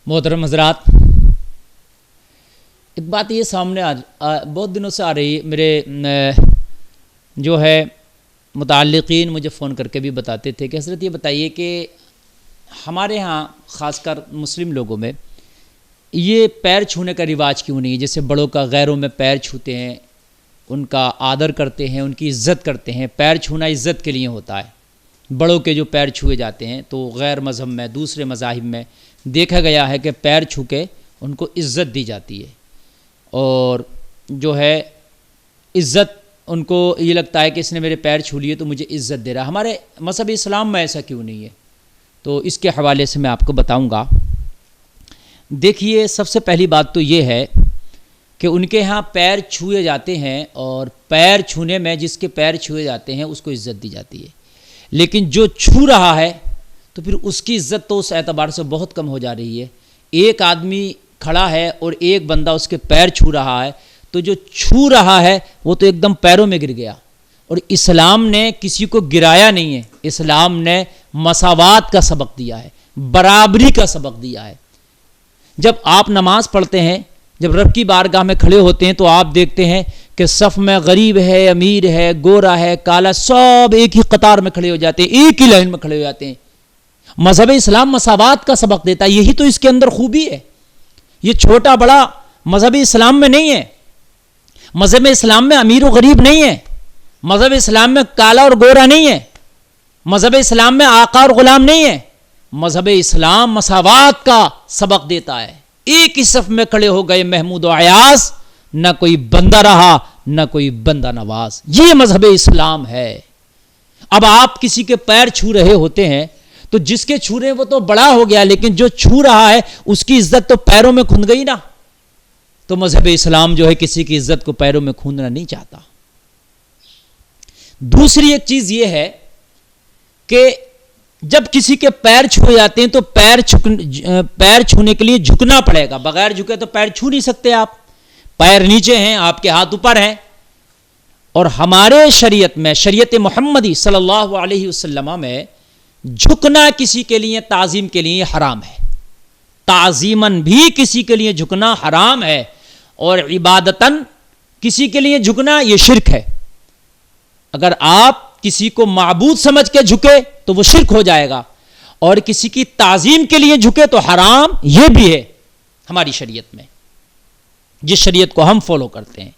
محترم حضرات، ایک بات یہ سامنے بہت دنوں سے آ رہی ہے، میرے جو ہے متعلقین مجھے فون کر کے بھی بتاتے تھے کہ حضرت یہ بتائیے کہ ہمارے ہاں خاص کر مسلم لوگوں میں یہ پیر چھونے کا رواج کیوں نہیں ہے؟ جیسے بڑوں کا غیروں میں پیر چھوتے ہیں، ان کا آدر کرتے ہیں، ان کی عزت کرتے ہیں۔ پیر چھونا عزت کے لیے ہوتا ہے، بڑوں کے جو پیر چھوئے جاتے ہیں، تو غیر مذہب میں دوسرے مذاہب میں دیکھا گیا ہے کہ پیر چھو کے ان کو عزت دی جاتی ہے، اور جو ہے عزت ان کو یہ لگتا ہے کہ اس نے میرے پیر چھو لیے تو مجھے عزت دے رہا ہے۔ ہمارے مذہب اسلام میں ایسا کیوں نہیں ہے؟ تو اس کے حوالے سے میں آپ کو بتاؤں گا۔ دیکھیے، سب سے پہلی بات تو یہ ہے کہ ان کے ہاں پیر چھوئے جاتے ہیں، اور پیر چھونے میں جس کے پیر چھوئے جاتے ہیں اس کو عزت دی جاتی ہے، لیکن جو چھو رہا ہے تو پھر اس کی عزت تو اس اعتبار سے بہت کم ہو جا رہی ہے۔ ایک آدمی کھڑا ہے اور ایک بندہ اس کے پیر چھو رہا ہے، تو جو چھو رہا ہے وہ تو ایک دم پیروں میں گر گیا۔ اور اسلام نے کسی کو گرایا نہیں ہے، اسلام نے مساوات کا سبق دیا ہے، برابری کا سبق دیا ہے۔ جب آپ نماز پڑھتے ہیں، جب رب کی بارگاہ میں کھڑے ہوتے ہیں، تو آپ دیکھتے ہیں کہ صف میں غریب ہے، امیر ہے، گورا ہے، کالا، سب ایک ہی قطار میں کھڑے ہو جاتے ہیں، ایک ہی لائن میں کھڑے ہو جاتے ہیں۔ مذہب اسلام مساوات کا سبق دیتا ہے، یہی تو اس کے اندر خوبی ہے۔ یہ چھوٹا بڑا مذہب اسلام میں نہیں ہے۔ مذہب اسلام میں امیر و غریب نہیں ہے، مذہب اسلام میں کالا اور گورا نہیں ہے، مذہب اسلام میں آقا اور غلام نہیں ہے۔ مذہب اسلام مساوات کا سبق دیتا ہے۔ ایک ہی صف میں کھڑے ہو گئے محمود و ایاز، نہ کوئی بندہ رہا نہ کوئی بندہ نواز۔ یہ مذہب اسلام ہے۔ اب آپ کسی کے پیر چھو رہے ہوتے ہیں تو جس کے چھو رہے وہ تو بڑا ہو گیا، لیکن جو چھو رہا ہے اس کی عزت تو پیروں میں کھند گئی نا۔ تو مذہب اسلام جو ہے کسی کی عزت کو پیروں میں کھوندنا نہیں چاہتا۔ دوسری ایک چیز یہ ہے کہ جب کسی کے پیر چھوئے جاتے ہیں تو پیر چھونے کے لیے جھکنا پڑے گا، بغیر جھکے تو پیر چھو نہیں سکتے آپ۔ پیر نیچے ہیں، آپ کے ہاتھ اوپر ہیں۔ اور ہمارے شریعت میں، شریعت محمدی صلی اللہ علیہ وسلم میں جھکنا کسی کے لیے تعظیم کے لیے حرام ہے۔ تعظیماً بھی کسی کے لیے جھکنا حرام ہے، اور عبادتاً کسی کے لیے جھکنا یہ شرک ہے۔ اگر آپ کسی کو معبود سمجھ کے جھکے تو وہ شرک ہو جائے گا، اور کسی کی تعظیم کے لیے جھکے تو حرام یہ بھی ہے ہماری شریعت میں، جس شریعت کو ہم فالو کرتے ہیں۔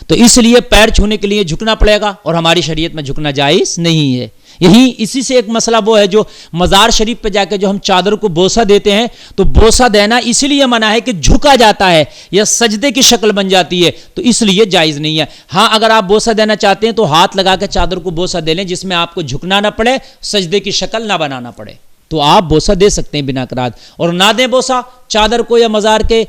تو اس لیے پیر چھونے کے لیے جھکنا پڑے گا، اور ہماری شریعت میں جھکنا جائز نہیں ہے۔ اسی سے ایک مسئلہ وہ ہے جو مزار شریف پہ جا کے جو ہم چادر کو بوسہ دیتے ہیں، تو بوسہ دینا اس لیے منع ہے کہ جھکا جاتا ہے یا سجدے کی شکل بن جاتی ہے، تو اس لیے جائز نہیں ہے۔ ہاں، اگر آپ بوسہ دینا چاہتے ہیں تو ہاتھ لگا کے چادر کو بوسہ دے لیں، جس میں آپ کو جھکنا نہ پڑے، سجدے کی شکل نہ بنانا پڑے، تو آپ بوسہ دے سکتے ہیں بنا قرات۔ اور نہ دیں بوسہ چادر کو یا مزار کے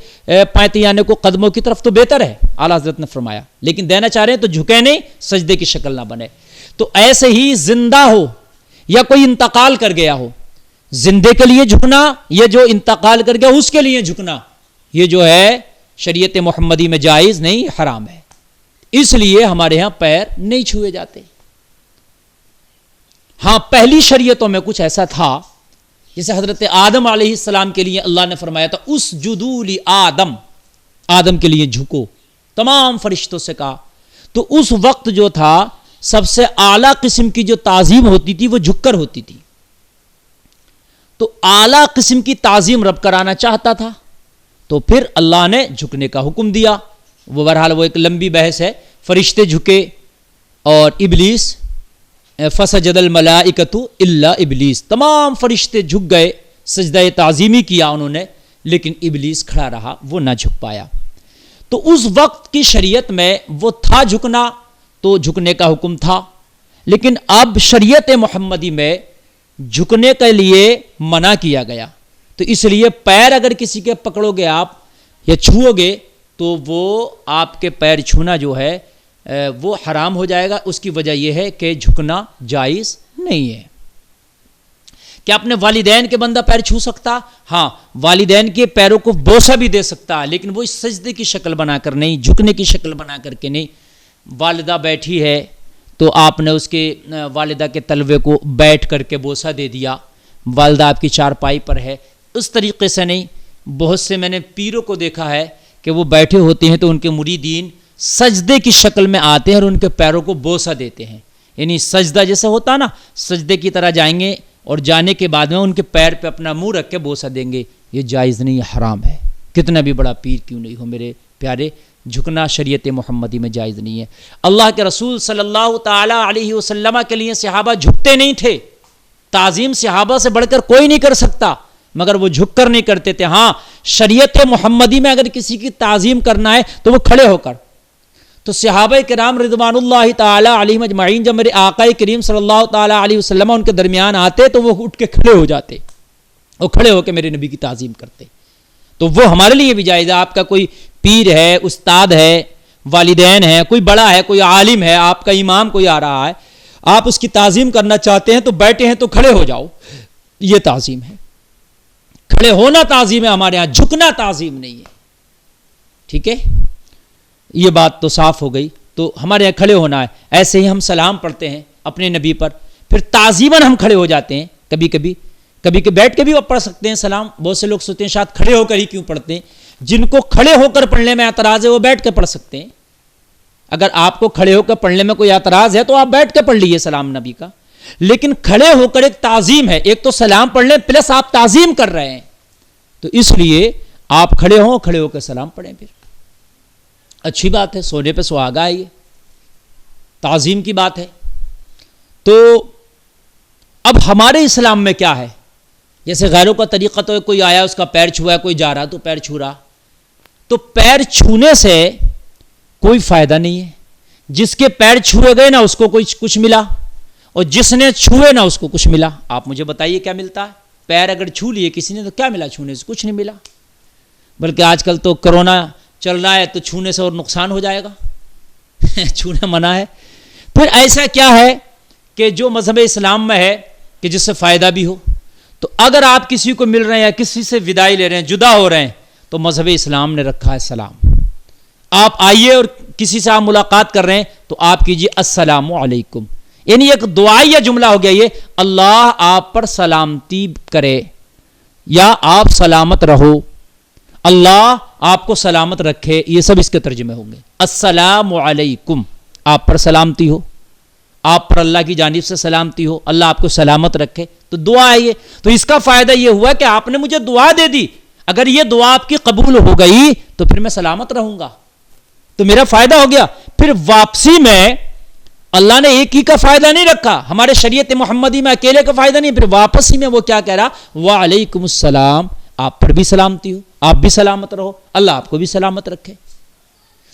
پائتیانے کو قدموں کی طرف، تو بہتر ہے، اعلیٰ حضرت نے فرمایا۔ لیکن دینا چاہ رہے ہیں تو جھکے نہیں، سجدے کی شکل نہ بنے۔ تو ایسے ہی زندہ ہو یا کوئی انتقال کر گیا ہو، زندے کے لیے جھکنا یا جو انتقال کر گیا اس کے لیے جھکنا، یہ جو ہے شریعت محمدی میں جائز نہیں، حرام ہے۔ اس لیے ہمارے ہاں پیر نہیں چھوئے جاتے۔ ہاں، پہلی شریعتوں میں کچھ ایسا تھا، جیسے حضرت آدم علیہ السلام کے لیے اللہ نے فرمایا تھا اسجدوا لآدم، آدم کے لیے جھکو، تمام فرشتوں سے کہا۔ تو اس وقت جو تھا سب سے اعلیٰ قسم کی جو تعظیم ہوتی تھی وہ جھک کر ہوتی تھی۔ تو اعلیٰ قسم کی تعظیم رب کرانا چاہتا تھا، تو پھر اللہ نے جھکنے کا حکم دیا۔ وہ بہرحال وہ ایک لمبی بحث ہے۔ فرشتے جھکے اور ابلیس، فسجد الملائکۃ الا ابلیس، تمام فرشتے جھک گئے، سجدہ تعظیمی کیا انہوں نے، لیکن ابلیس کھڑا رہا، وہ نہ جھک پایا۔ تو اس وقت کی شریعت میں وہ تھا جھکنا، تو جھکنے کا حکم تھا، لیکن اب شریعت محمدی میں جھکنے کے لیے منع کیا گیا۔ تو اس لیے پیر اگر کسی کے پکڑو گے آپ یا چھوؤ گے تو وہ آپ کے پیر چھونا جو ہے وہ حرام ہو جائے گا۔ اس کی وجہ یہ ہے کہ جھکنا جائز نہیں ہے۔ کیا اپنے والدین کے بندہ پیر چھو سکتا؟ ہاں، والدین کے پیروں کو بوسہ بھی دے سکتا، لیکن وہ اس سجدے کی شکل بنا کر نہیں، جھکنے کی شکل بنا کر کے نہیں۔ والدہ بیٹھی ہے تو آپ نے اس کے والدہ کے تلوے کو بیٹھ کر کے بوسہ دے دیا، والدہ آپ کی چارپائی پر ہے، اس طریقے سے نہیں بہت سے میں نے پیروں کو دیکھا ہے کہ وہ بیٹھے ہوتے ہیں تو ان کے مریدین سجدے کی شکل میں آتے ہیں اور ان کے پیروں کو بوسہ دیتے ہیں، یعنی سجدہ جیسے ہوتا نا، سجدے کی طرح جائیں گے اور جانے کے بعد میں ان کے پیر پہ اپنا منہ رکھ کے بوسہ دیں گے۔ یہ جائز نہیں، یہ حرام ہے، کتنا بھی بڑا پیر کیوں نہیں ہو میرے پیارے، جھکنا شریعت محمدی میں جائز نہیں ہے۔ اللہ کے رسول صلی اللہ تعالی علیہ وسلم کے لیے صحابہ جھکتے نہیں تھے، تعظیم صحابہ سے بڑھ کر کوئی نہیں کر سکتا، مگر وہ جھک کر نہیں کرتے تھے۔ ہاں، شریعت محمدی میں اگر کسی کی تعظیم کرنا ہے تو وہ کھڑے ہو کر، تو صحابہ کرام رضوان اللہ تعالی علیہم اجمعین جب میرے آقا کریم صلی اللہ تعالی علیہ وسلم ان کے درمیان آتے تو وہ اٹھ کے کھڑے ہو جاتے، وہ کھڑے ہو کے میرے نبی کی تعظیم کرتے۔ تو وہ ہمارے لیے بھی جائز ہے۔ آپ کا کوئی پیر ہے، استاد ہے، والدین ہے، کوئی بڑا ہے، کوئی عالم ہے، آپ کا امام کوئی آ رہا ہے، آپ اس کی تعظیم کرنا چاہتے ہیں تو بیٹھے ہیں تو کھڑے ہو جاؤ، یہ تعظیم ہے۔ کھڑے ہونا تعظیم ہے ہمارے ہاں، جھکنا تعظیم نہیں ہے، ٹھیک ہے؟ یہ بات تو صاف ہو گئی۔ تو ہمارے یہاں کھڑے ہونا ہے۔ ایسے ہی ہم سلام پڑھتے ہیں اپنے نبی پر، پھر تعظیماً ہم کھڑے ہو جاتے ہیں، کبھی کبھی بیٹھ کے بھی آپ پڑھ سکتے ہیں سلام۔ بہت سے لوگ سوچتے ہیں شاید کھڑے ہو کر ہی کیوں پڑھتے ہیں، جن کو کھڑے ہو کر پڑھنے میں اعتراض ہے وہ بیٹھ کے پڑھ سکتے ہیں۔ اگر آپ کو کھڑے ہو کر پڑھنے میں کوئی اعتراض ہے تو آپ بیٹھ کے پڑھ لیجیے سلام نبی کا، لیکن کھڑے ہو کر ایک تعظیم ہے، ایک تو سلام پڑھ لیں پلس آپ تعظیم کر رہے ہیں، تو اس لیے آپ کھڑے ہو کر سلام پڑھیں، پھر اچھی بات ہے، سونے پہ سہاگا ہے، یہ تعظیم کی بات ہے۔ تو اب ہمارے اسلام میں کیا ہے؟ جیسے غیروں کا طریقہ تو کوئی آیا اس کا پیر چھوا ہے، کوئی جا رہا تو پیر چھو رہا، تو پیر چھونے سے کوئی فائدہ نہیں ہے۔ جس کے پیر چھوئے گئے نا اس کو کچھ ملا، اور جس نے چھوئے نا اس کو کچھ ملا۔ آپ مجھے بتائیے کیا ملتا ہے؟ پیر اگر چھو لیے کسی نے تو کیا ملا؟ چھونے سے کچھ نہیں ملا، بلکہ آج کل تو کرونا چل رہا ہے تو چھونے سے اور نقصان ہو جائے گا، چھونا منع ہے۔ پھر ایسا کیا ہے کہ جو مذہب اسلام میں ہے کہ جس سے فائدہ بھی ہو، تو اگر آپ کسی کو مل رہے ہیں یا کسی سے وداعی لے رہے ہیں، جدا ہو رہے ہیں، تو مذہب اسلام نے رکھا ہے سلام۔ آپ آئیے اور کسی سے آپ ملاقات کر رہے ہیں تو آپ کیجئے السلام علیکم، یعنی ایک دعائیہ جملہ ہو گیا یہ، اللہ آپ پر سلامتی کرے یا آپ سلامت رہو، اللہ آپ کو سلامت رکھے، یہ سب اس کے ترجمے ہوں گے۔ السلام علیکم، آپ پر سلامتی ہو، آپ پر اللہ کی جانب سے سلامتی ہو، اللہ آپ کو سلامت رکھے، تو دعا ہے یہ۔ تو اس کا فائدہ یہ ہوا کہ آپ نے مجھے دعا دے دی، اگر یہ دعا آپ کی قبول ہو گئی تو پھر میں سلامت رہوں گا، تو میرا فائدہ ہو گیا۔ پھر واپسی میں اللہ نے ایک ہی کا فائدہ نہیں رکھا، ہمارے شریعت محمدی میں اکیلے کا فائدہ نہیں، پھر واپسی میں وہ کیا کہہ رہا؟ وعلیکم السلام، آپ پر بھی سلامتی ہو، آپ بھی سلامت رہو، اللہ آپ کو بھی سلامت رکھے۔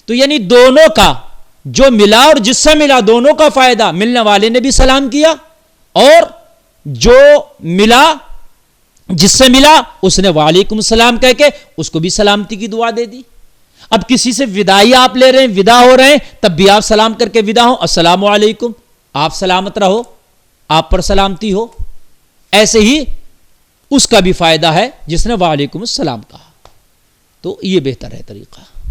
تو یعنی دونوں کا جو ملا اور جس سے ملا دونوں کا فائدہ، ملنے والے نے بھی سلام کیا اور جو ملا جس سے ملا اس نے وعلیکم السلام کہہ کے اس کو بھی سلامتی کی دعا دے دی۔ اب کسی سے وداعی آپ لے رہے ہیں، ودا ہو رہے ہیں، تب بھی آپ سلام کر کے ودا ہو، السلام علیکم، آپ سلامت رہو، آپ پر سلامتی ہو۔ ایسے ہی اس کا بھی فائدہ ہے جس نے وعلیکم السلام کہا، تو یہ بہتر ہے طریقہ۔